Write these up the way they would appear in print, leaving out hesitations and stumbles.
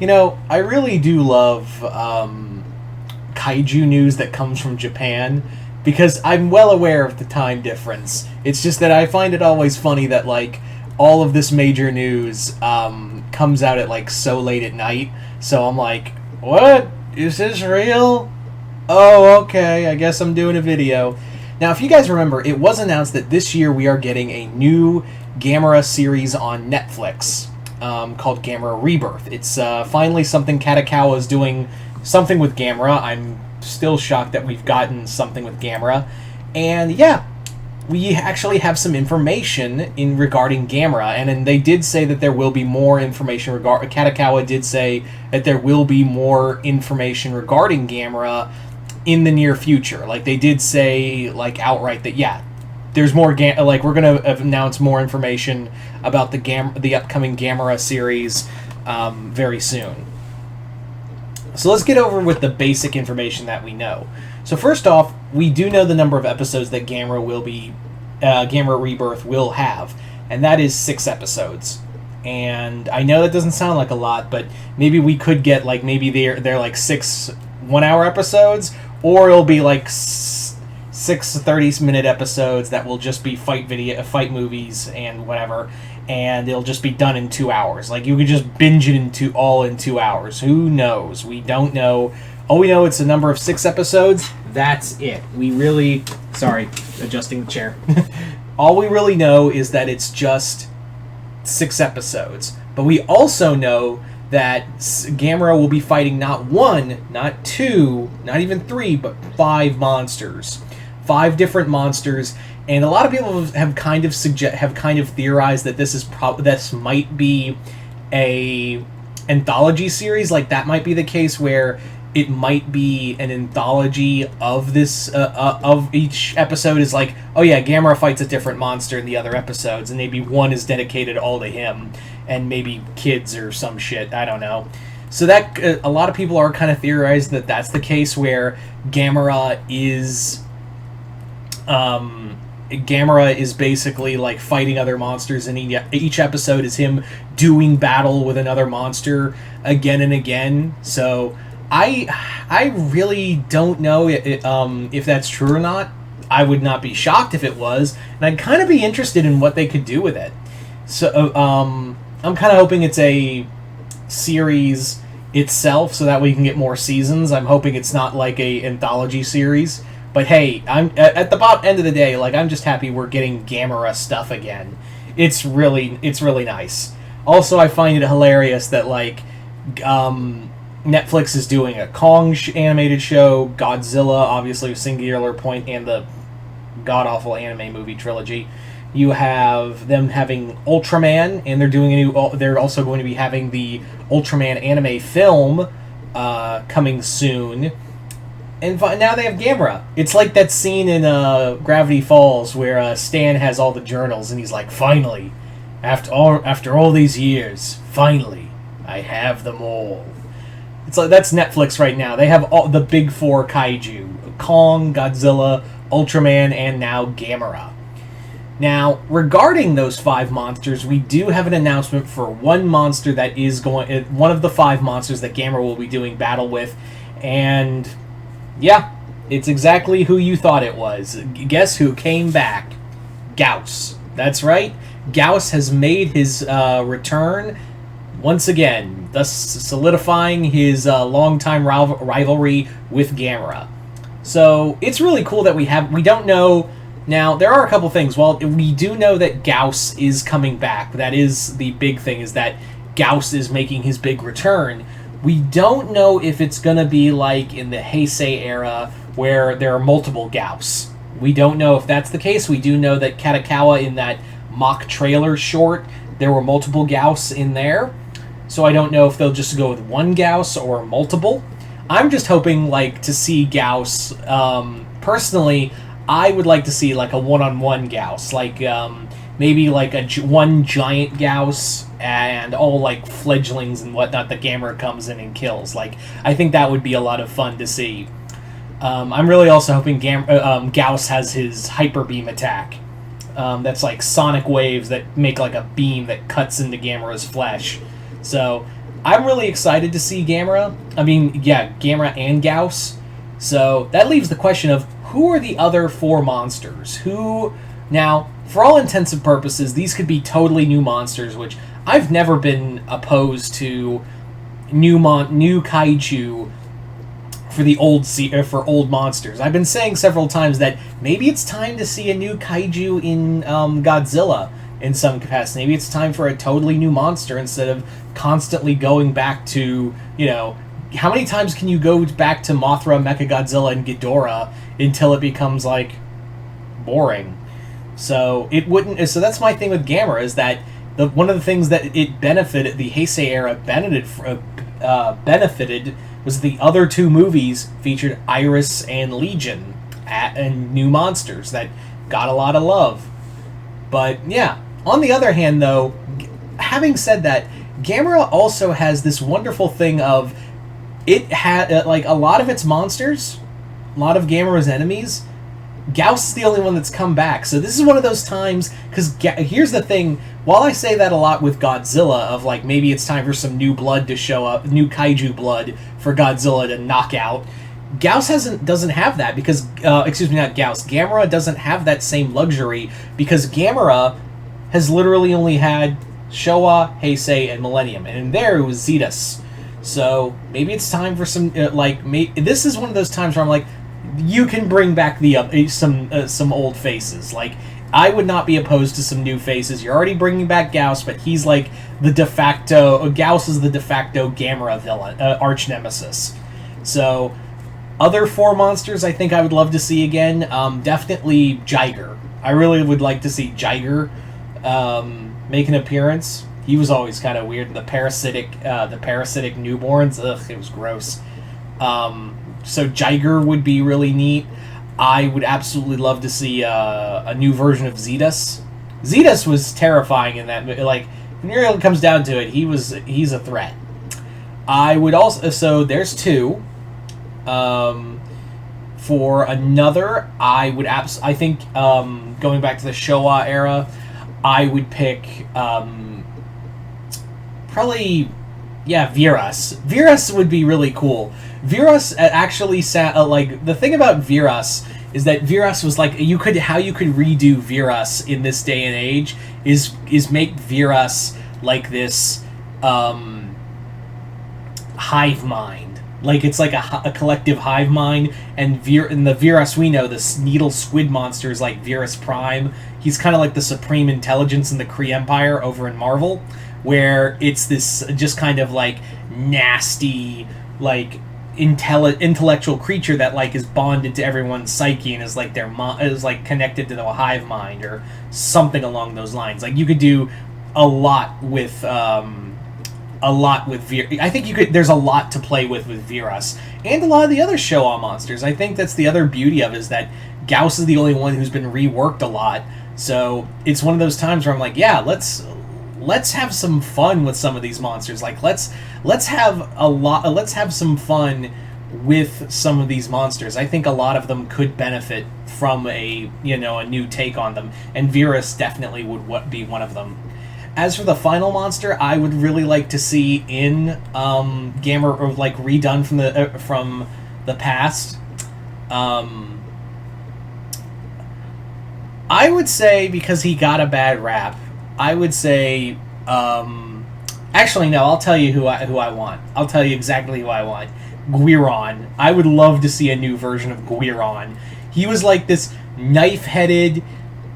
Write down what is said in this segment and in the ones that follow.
You know, I really do love kaiju news that comes from Japan because I'm well aware of the time difference. It's just that I find it always funny that, like, all of this major news comes out at, like, so late at night. So I'm like, what? Is this real? Oh, okay, I guess I'm doing a video. Now, if you guys remember, it was announced that this year we are getting a new Gamera series on Netflix called Gamera Rebirth. It's finally something Katakawa is doing something with Gamera. I'm still shocked that we've gotten something with Gamera. And yeah, we actually have some information in regarding Gamera, and then they did say that there will be more information Katakawa did say that there will be more information regarding Gamera in the near future. Like, they did say, like, outright that, yeah, there's more like, we're gonna announce more information about the upcoming Gamera series very soon. So let's get over with the basic information that we know. So first off, we do know the number of episodes that Gamera Rebirth will have, and that is 6 episodes. And I know that doesn't sound like a lot, but maybe we could get, like, maybe they're like 6 1-hour episodes, or it'll be like 6 30-minute episodes that will just be fight movies and whatever, and it'll just be done in 2 hours. Like, you could just binge it in 2 hours. Who knows? We don't know. All we know, it's a number of 6 episodes. That's it. We really... Sorry, adjusting the chair. All we really know is that it's just 6 episodes. But we also know that Gamera will be fighting not 1, not 2, not even 3, but 5 monsters. 5 different monsters, and a lot of people have kind of theorized that this might be a anthology series. Like, that might be the case where it might be an anthology of this of each episode is like, oh yeah, Gamera fights a different monster in the other episodes, and maybe one is dedicated all to him, and maybe kids or some shit. I don't know. So that a lot of people are kind of theorizing that that's the case, where Gamera is basically like fighting other monsters, and each episode is him doing battle with another monster again and again. So I really don't know if that's true or not. I would not be shocked if it was, and I'd kind of be interested in what they could do with it. So I'm kind of hoping it's a series itself, so that we can get more seasons. I'm hoping it's not like a anthology series. But hey, I'm at the end of the day, like, I'm just happy we're getting Gamera stuff again. It's really nice. Also, I find it hilarious that, like, Netflix is doing a Kong animated show, Godzilla, obviously Singular Point, and the god-awful anime movie trilogy. You have them having Ultraman, and they're also going to be having the Ultraman anime film coming soon. And now they have Gamera. It's like that scene in Gravity Falls where Stan has all the journals, and he's like, finally, after all these years, finally, I have them all. It's like, that's Netflix right now. They have all the big 4 kaiju: Kong, Godzilla, Ultraman, and now Gamera. Now, regarding those 5 monsters, we do have an announcement for one monster that is one of the 5 monsters that Gamera will be doing battle with, and yeah, it's exactly who you thought it was. Guess who came back? Gauss. That's right. Gauss has made his return once again, thus solidifying his longtime rivalry with Gamera. So it's really cool that we don't know. Now, there are a couple things. Well, we do know that Gauss is coming back. That is the big thing, is that Gauss is making his big return. We don't know if it's going to be like in the Heisei era where there are multiple Gauss. We don't know if that's the case. We do know that Katakawa, in that mock trailer short, there were multiple Gauss in there. So I don't know if they'll just go with one Gauss or multiple. I'm just hoping, like, to see Gauss. Personally, I would like to see like a one-on-one Gauss. Like, maybe like one giant Gauss and all like fledglings and whatnot that Gamera comes in and kills. Like, I think that would be a lot of fun to see. I'm really also hoping Gauss has his hyper beam attack. That's like sonic waves that make like a beam that cuts into Gamera's flesh. So I'm really excited to see Gamera. I mean, yeah, Gamera and Gauss. So that leaves the question of who are the other four monsters? Who now, for all intents and purposes, these could be totally new monsters, which I've never been opposed to new kaiju for the for old monsters. I've been saying several times that maybe it's time to see a new kaiju in Godzilla in some capacity. Maybe it's time for a totally new monster instead of constantly going back to, you know, how many times can you go back to Mothra, Mechagodzilla, and Ghidorah until it becomes, like, boring? So it wouldn't. So that's my thing with Gamera, is that one of the things that it benefited, the Heisei era benefited, was the other two movies featured Iris and Legion and new monsters that got a lot of love. But yeah, on the other hand, though, having said that, Gamera also has this wonderful thing of it had like a lot of its monsters, a lot of Gamera's enemies. Gauss is the only one that's come back. So this is one of those times, because here's the thing, while I say that a lot with Godzilla, of like maybe it's time for some new blood to show up, new kaiju blood for Godzilla to knock out, Gauss doesn't have that because, excuse me, not Gauss, Gamera doesn't have that same luxury because Gamera has literally only had Showa, Heisei, and Millennium, and in there it was Zetus. So maybe it's time for some, this is one of those times where I'm like, you can bring back the some old faces. Like, I would not be opposed to some new faces. You're already bringing back Gauss, but he's like the de facto... Gauss is the de facto Gamera villain, arch nemesis. So, other four monsters I think I would love to see again. Definitely Jiger. I really would like to see Jiger make an appearance. He was always kind of weird. The parasitic newborns. Ugh, it was gross. So Jiger would be really neat. I would absolutely love to see a new version of Zetus. Zetus was terrifying in that movie. Like, when it really comes down to it, he's a threat. I would also... So, there's two. For another, I would I think, going back to the Showa era, I would pick, probably, yeah, Virus. Virus would be really cool. Virus actually like, the thing about Virus is that Virus was like, how you could redo Virus in this day and age is make Virus like this hive mind. Like, it's like a collective hive mind, and in the Virus we know, this needle squid monster is like Virus Prime. He's kind of like the supreme intelligence in the Kree Empire over in Marvel, where it's this just kind of like nasty, like intellectual creature that like is bonded to everyone's psyche and is like is like connected to the hive mind or something along those lines. Like, you could do a lot with I think there's a lot to play with Virus and a lot of the other Showa monsters. I think that's the other beauty of it, is that Gauss is the only one who's been reworked a lot. So it's one of those times where I'm like, yeah, let's have some fun with some of these monsters. Like, let's have some fun with some of these monsters. I think a lot of them could benefit from a new take on them, and Virus definitely would be one of them. As for the final monster, I would really like to see in Gamera, or like redone from the past. I would say, because he got a bad rap, I would say, actually no, I'll tell you who I want. I'll tell you exactly who I want. Guiron. I would love to see a new version of Guiron. He was like this knife-headed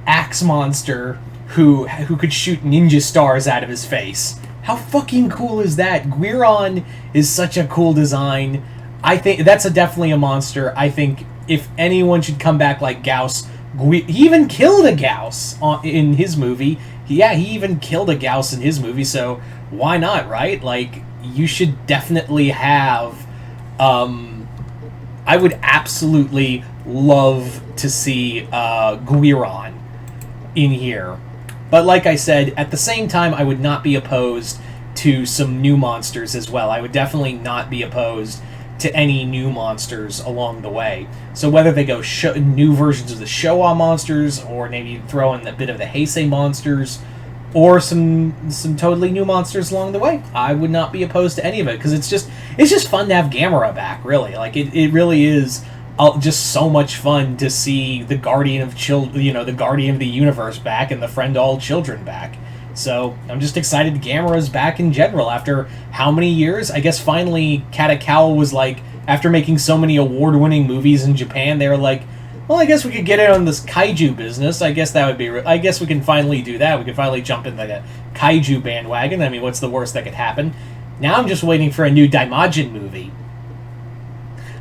axe monster who could shoot ninja stars out of his face. How fucking cool is that? Guiron is such a cool design. I think that's definitely a monster. I think if anyone should come back like Gauss, he even killed a Gauss in his movie. He even killed a Gauss in his movie, so why not, right? Like, you should definitely have... I would absolutely love to see Guiron in here. But like I said, at the same time, I would not be opposed to some new monsters as well. I would definitely not be opposed to any new monsters along the way. So whether they go new versions of the Showa monsters, or maybe throw in a bit of the Heisei monsters, or some totally new monsters along the way. I would not be opposed to any of it because it's just fun to have Gamera back. Really, like it really is just so much fun to see the guardian of the guardian of the universe back and the friend to all children back. So I'm just excited Gamera's back in general after how many years? I guess finally Katakawa was like, after making so many award-winning movies in Japan, they were like, well, I guess we could get in on this kaiju business. I guess that would be... I guess we can finally do that. We can finally jump in the kaiju bandwagon. I mean, what's the worst that could happen? Now I'm just waiting for a new Daimajin movie.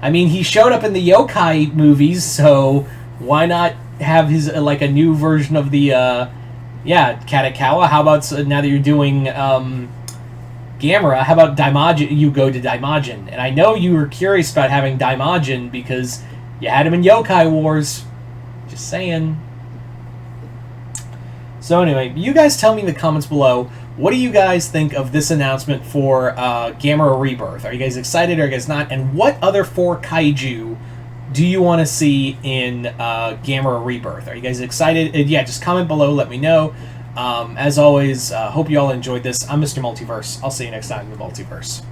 I mean, he showed up in the yokai movies, so why not have his like a new version of the... Katakawa. How about now that you're doing Gamera, how about Daimajin? You go to Daimajin. And I know you were curious about having Daimajin because... you had him in Yokai Wars. Just saying. So anyway, you guys tell me in the comments below, what do you guys think of this announcement for Gamera Rebirth? Are you guys excited or are you guys not? And what other 4 kaiju do you want to see in Gamera Rebirth? Are you guys excited? Yeah, just comment below, let me know. As always, hope you all enjoyed this. I'm Mr. Multiverse. I'll see you next time in the Multiverse.